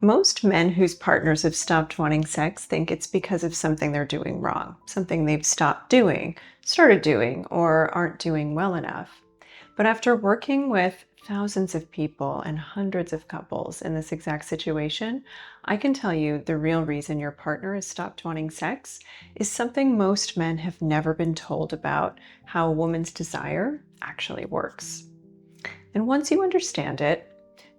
Most men whose partners have stopped wanting sex think it's because of something they're doing wrong, something they've stopped doing, started doing, or aren't doing well enough. But after working with thousands of people and hundreds of couples in this exact situation, I can tell you the real reason your partner has stopped wanting sex is something most men have never been told about how a woman's desire actually works. And once you understand it,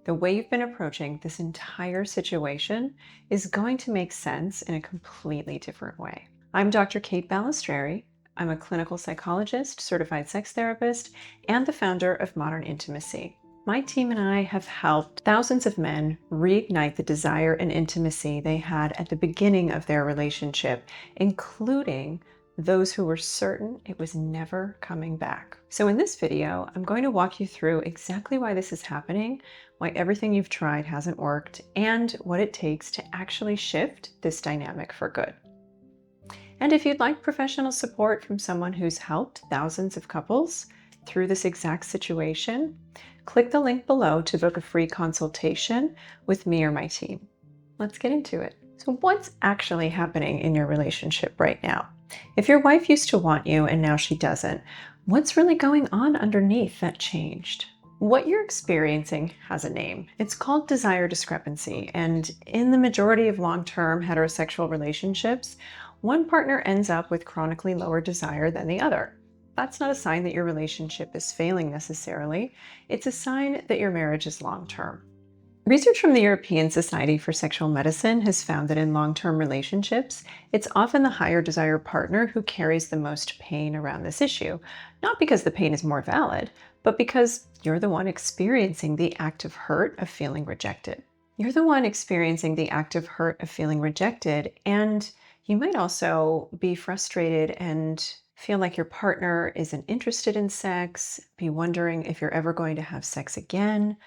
the way you've been approaching this entire situation is going to make sense in a completely different way. I'm Dr. Kate Balestrieri. I'm a clinical psychologist, certified sex therapist, and the founder of Modern Intimacy. My team and I have helped thousands of men reignite the desire and intimacy they had at the beginning of their relationship, including those who were certain it was never coming back. So in this video, I'm going to walk you through exactly why this is happening, why everything you've tried hasn't worked, and what it takes to actually shift this dynamic for good. And if you'd like professional support from someone who's helped thousands of couples through this exact situation, click the link below to book a free consultation with me or my team. Let's get into it. So what's actually happening in your relationship right now? If your wife used to want you and now she doesn't, what's really going on underneath that changed? What you're experiencing has a name. It's called desire discrepancy, and in the majority of long-term heterosexual relationships, one partner ends up with chronically lower desire than the other. That's not a sign that your relationship is failing necessarily. It's a sign that your marriage is long-term. Research from the European Society for Sexual Medicine has found that in long-term relationships, it's often the higher desire partner who carries the most pain around this issue, not because the pain is more valid, but because you're the one experiencing the active hurt of feeling rejected. You're the one experiencing the active hurt of feeling rejected, and you might also be frustrated and feel like your partner isn't interested in sex, be wondering if you're ever going to have sex again,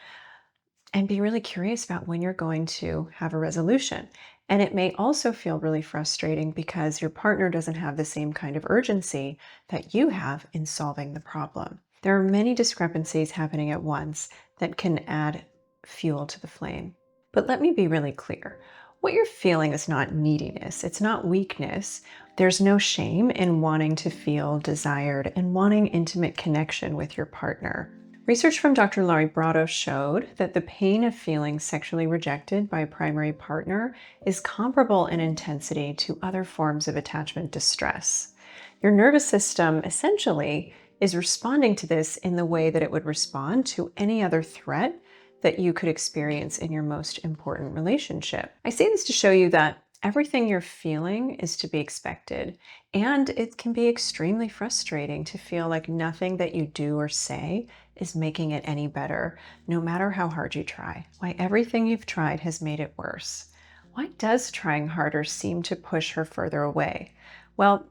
and be really curious about when you're going to have a resolution. And it may also feel really frustrating because your partner doesn't have the same kind of urgency that you have in solving the problem. There are many discrepancies happening at once that can add fuel to the flame. But let me be really clear. What you're feeling is not neediness. It's not weakness. There's no shame in wanting to feel desired and wanting intimate connection with your partner. Research from Dr. Brotto showed that the pain of feeling sexually rejected by a primary partner is comparable in intensity to other forms of attachment distress. Your nervous system essentially is responding to this in the way that it would respond to any other threat that you could experience in your most important relationship. I say this to show you that everything you're feeling is to be expected, and it can be extremely frustrating to feel like nothing that you do or say is making it any better, no matter how hard you try. Why everything you've tried has made it worse. Why does trying harder seem to push her further away? Well,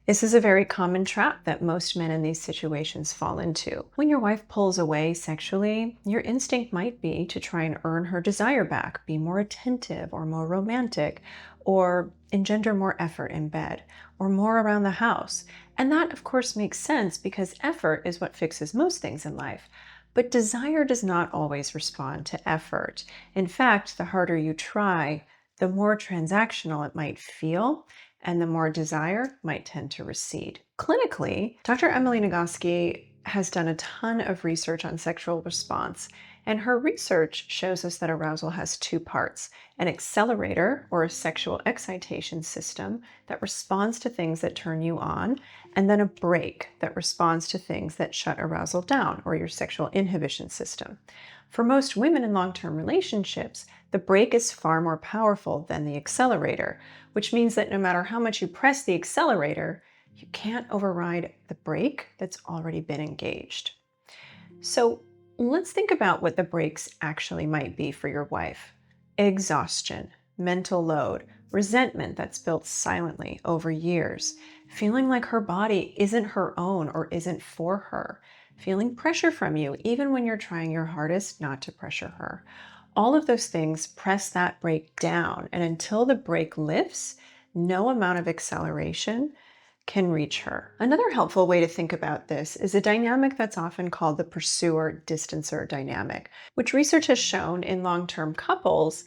this is a very common trap that most men in these situations fall into. When your wife pulls away sexually, your instinct might be to try and earn her desire back, be more attentive or more romantic, or engender more effort in bed, or more around the house. And that, of course, makes sense because effort is what fixes most things in life. But desire does not always respond to effort. In fact, the harder you try, the more transactional it might feel, and the more desire might tend to recede. Clinically, Dr. Emily Nagoski has done a ton of research on sexual response, and her research shows us that arousal has two parts: an accelerator, or a sexual excitation system that responds to things that turn you on, and then a brake that responds to things that shut arousal down, or your sexual inhibition system. For most women in long-term relationships, the brake is far more powerful than the accelerator, which means that no matter how much you press the accelerator, you can't override the brake that's already been engaged. So let's think about what the brakes actually might be for your wife. Exhaustion, mental load, resentment that's built silently over years, feeling like her body isn't her own or isn't for her, feeling pressure from you even when you're trying your hardest not to pressure her. All of those things press that brake down, and until the brake lifts, no amount of acceleration can reach her. Another helpful way to think about this is a dynamic that's often called the pursuer-distancer dynamic, which research has shown in long-term couples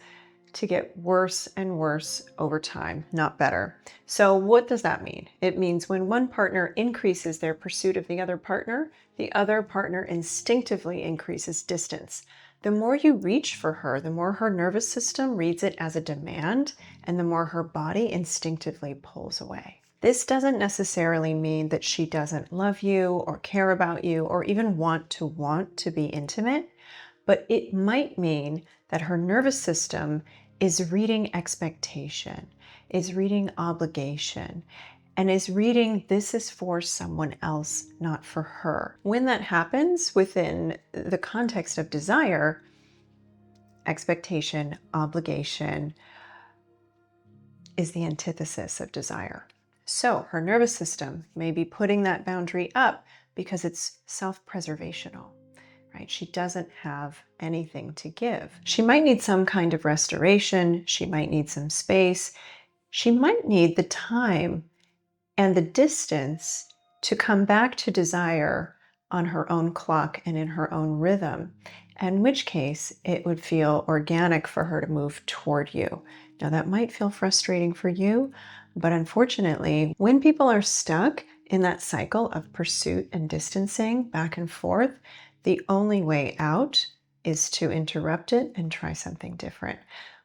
to get worse and worse over time, not better. So what does that mean? It means when one partner increases their pursuit of the other partner instinctively increases distance. The more you reach for her, the more her nervous system reads it as a demand, and the more her body instinctively pulls away. This doesn't necessarily mean that she doesn't love you or care about you or even want to be intimate, but it might mean that her nervous system is reading expectation, is reading obligation, and is reading this is for someone else, not for her. When that happens within the context of desire, expectation, obligation is the antithesis of desire. So her nervous system may be putting that boundary up because it's self-preservational. Right? She doesn't have anything to give. She might need some kind of restoration. She might need some space. She might need the time and the distance to come back to desire on her own clock and in her own rhythm, in which case it would feel organic for her to move toward you. Now, that might feel frustrating for you, but unfortunately, when people are stuck in that cycle of pursuit and distancing back and forth, the only way out is to interrupt it and try something different,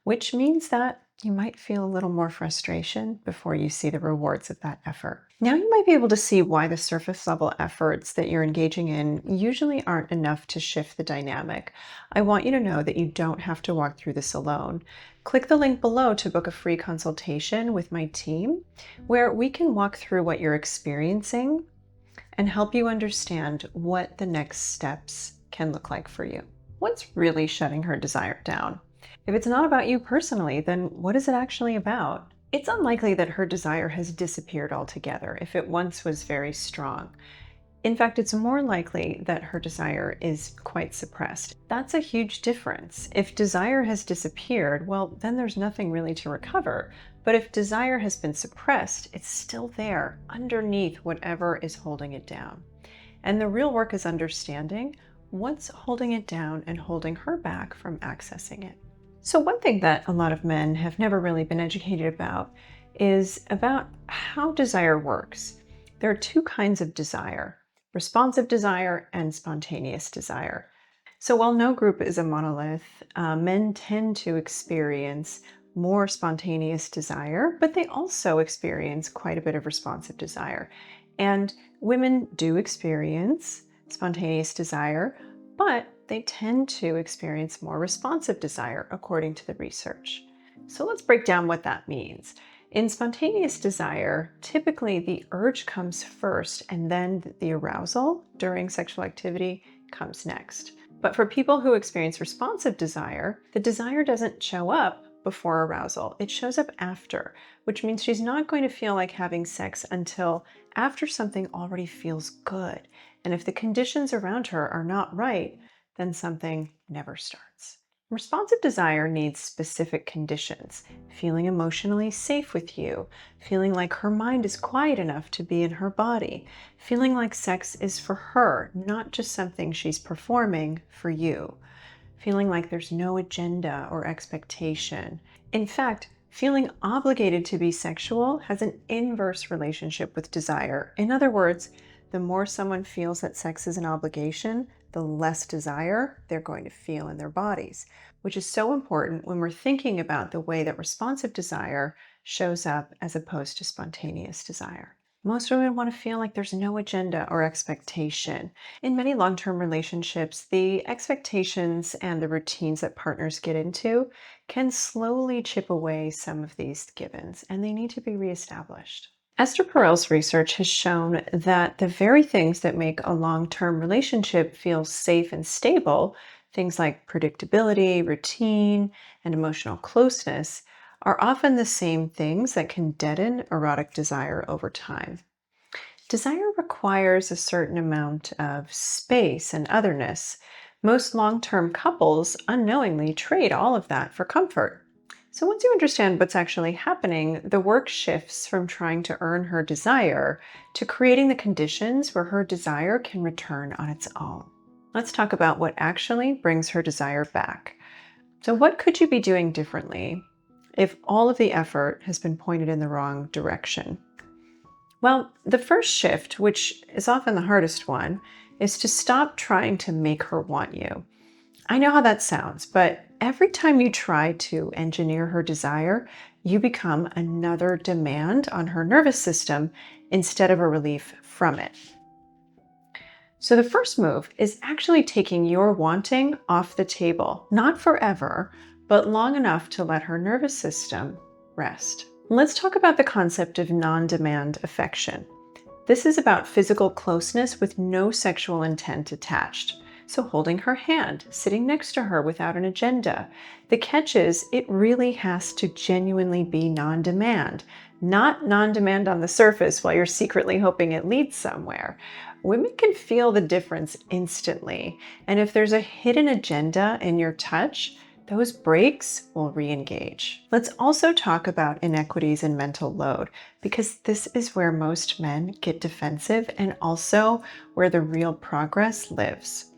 which means that you might feel a little more frustration before you see the rewards of that effort. Now you might be able to see why the surface level efforts that you're engaging in usually aren't enough to shift the dynamic. I want you to know that you don't have to walk through this alone. Click the link below to book a free consultation with my team, where we can walk through what you're experiencing and help you understand what the next steps can look like for you. What's really shutting her desire down? If it's not about you personally, then what is it actually about? It's unlikely that her desire has disappeared altogether if it once was very strong. In fact, it's more likely that her desire is quite suppressed. That's a huge difference. If desire has disappeared, well, then there's nothing really to recover. But if desire has been suppressed, it's still there, underneath whatever is holding it down. And the real work is understanding what's holding it down and holding her back from accessing it. So one thing that a lot of men have never really been educated about is about how desire works. There are two kinds of desire: responsive desire and spontaneous desire. So while no group is a monolith, men tend to experience more spontaneous desire, but they also experience quite a bit of responsive desire. And women do experience spontaneous desire, but they tend to experience more responsive desire, according to the research. So let's break down what that means. In spontaneous desire, typically the urge comes first and then the arousal during sexual activity comes next. But for people who experience responsive desire, the desire doesn't show up before arousal. It shows up after, which means she's not going to feel like having sex until after something already feels good. And if the conditions around her are not right, then something never starts. Responsive desire needs specific conditions: feeling emotionally safe with you, feeling like her mind is quiet enough to be in her body, feeling like sex is for her, not just something she's performing for you, feeling like there's no agenda or expectation. In fact, feeling obligated to be sexual has an inverse relationship with desire. In other words, the more someone feels that sex is an obligation, the less desire they're going to feel in their bodies, which is so important when we're thinking about the way that responsive desire shows up as opposed to spontaneous desire. Most women want to feel like there's no agenda or expectation. In many long-term relationships, the expectations and the routines that partners get into can slowly chip away some of these givens, and they need to be reestablished. Esther Perel's research has shown that the very things that make a long-term relationship feel safe and stable, things like predictability, routine, and emotional closeness, are often the same things that can deaden erotic desire over time. Desire requires a certain amount of space and otherness. Most long-term couples unknowingly trade all of that for comfort. So once you understand what's actually happening, the work shifts from trying to earn her desire to creating the conditions where her desire can return on its own. Let's talk about what actually brings her desire back. So what could you be doing differently if all of the effort has been pointed in the wrong direction? Well, the first shift, which is often the hardest one, is to stop trying to make her want you. I know how that sounds, but every time you try to engineer her desire, you become another demand on her nervous system instead of a relief from it. So the first move is actually taking your wanting off the table, not forever, but long enough to let her nervous system rest. Let's talk about the concept of non-demand affection. This is about physical closeness with no sexual intent attached. So holding her hand, sitting next to her without an agenda. The catch is it really has to genuinely be non-demand, not non-demand on the surface while you're secretly hoping it leads somewhere. Women can feel the difference instantly. And if there's a hidden agenda in your touch, those breaks will re-engage. Let's also talk about inequities in mental load, because this is where most men get defensive and also where the real progress lives.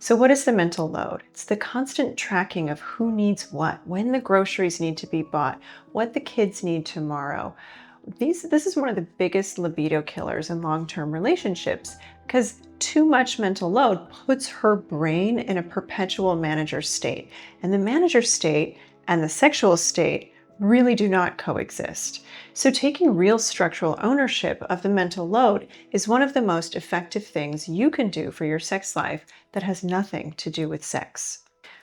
So what is the mental load? It's the constant tracking of who needs what, when the groceries need to be bought, what the kids need tomorrow. This is one of the biggest libido killers in long-term relationships, because too much mental load puts her brain in a perpetual manager state. And the manager state and the sexual state really do not coexist. So taking real structural ownership of the mental load is one of the most effective things you can do for your sex life that has nothing to do with sex.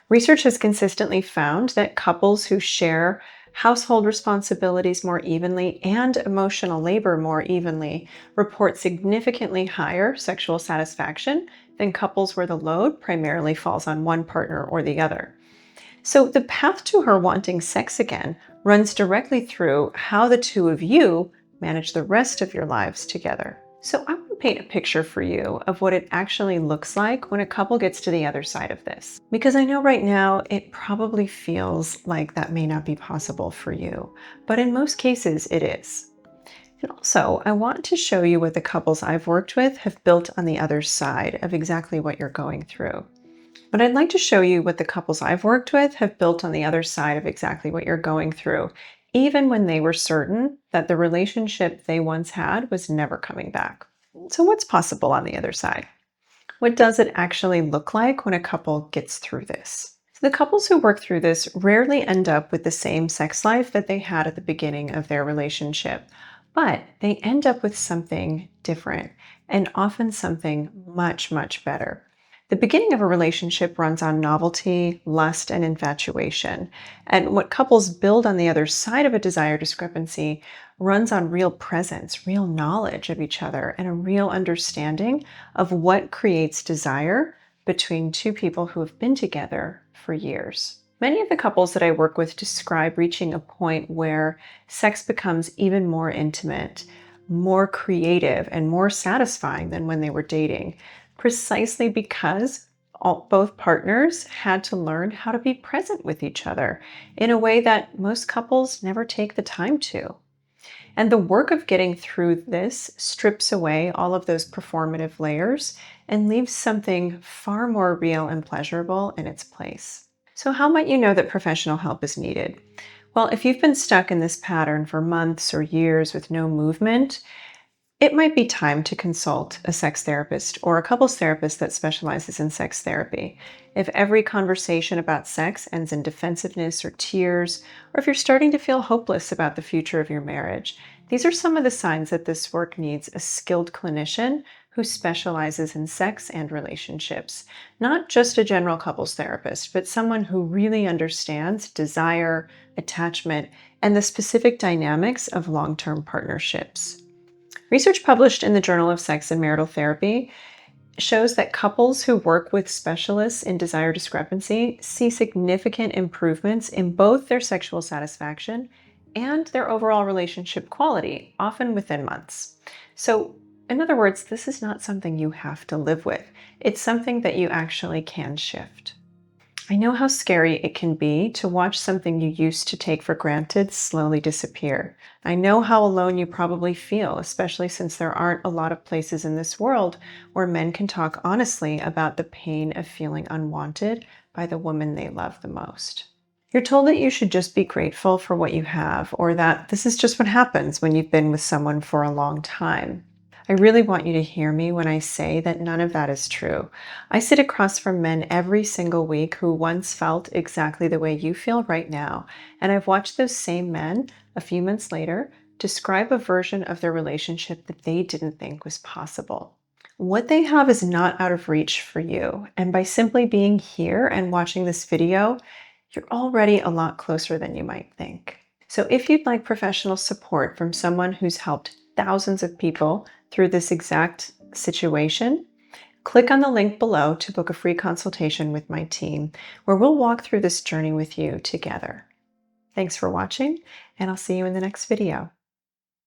Research has consistently found that couples who share household responsibilities more evenly and emotional labor more evenly report significantly higher sexual satisfaction than couples where the load primarily falls on one partner or the other. So the path to her wanting sex again runs directly through how the two of you manage the rest of your lives together. So I want to paint a picture for you of what it actually looks like when a couple gets to the other side of this. Because I know right now it probably feels like that may not be possible for you, but in most cases it is. And also, I want to show you what the couples I've worked with have built on the other side of exactly what you're going through. But I'd like to show you what the couples I've worked with have built on the other side of exactly what you're going through, even when they were certain that the relationship they once had was never coming back. So what's possible on the other side? What does it actually look like when a couple gets through this? So the couples who work through this rarely end up with the same sex life that they had at the beginning of their relationship, but they end up with something different and often something much, much better. The beginning of a relationship runs on novelty, lust, and infatuation. And what couples build on the other side of a desire discrepancy runs on real presence, real knowledge of each other, and a real understanding of what creates desire between two people who have been together for years. Many of the couples that I work with describe reaching a point where sex becomes even more intimate, more creative, and more satisfying than when they were dating, precisely because both partners had to learn how to be present with each other in a way that most couples never take the time to. And the work of getting through this strips away all of those performative layers and leaves something far more real and pleasurable in its place. So how might you know that professional help is needed? Well, if you've been stuck in this pattern for months or years with no movement, it might be time to consult a sex therapist or a couples therapist that specializes in sex therapy. If every conversation about sex ends in defensiveness or tears, or if you're starting to feel hopeless about the future of your marriage, these are some of the signs that this work needs a skilled clinician who specializes in sex and relationships. Not just a general couples therapist, but someone who really understands desire, attachment, and the specific dynamics of long-term partnerships. Research published in the Journal of Sex and Marital Therapy shows that couples who work with specialists in desire discrepancy see significant improvements in both their sexual satisfaction and their overall relationship quality, often within months. So, in other words, this is not something you have to live with. It's something that you actually can shift. I know how scary it can be to watch something you used to take for granted slowly disappear. I know how alone you probably feel, especially since there aren't a lot of places in this world where men can talk honestly about the pain of feeling unwanted by the woman they love the most. You're told that you should just be grateful for what you have, or that this is just what happens when you've been with someone for a long time. I really want you to hear me when I say that none of that is true. I sit across from men every single week who once felt exactly the way you feel right now, and I've watched those same men a few months later describe a version of their relationship that they didn't think was possible. What they have is not out of reach for you, and by simply being here and watching this video, you're already a lot closer than you might think. So, if you'd like professional support from someone who's helped thousands of people through this exact situation, click on the link below to book a free consultation with my team, where we'll walk through this journey with you together. Thanks for watching, and I'll see you in the next video.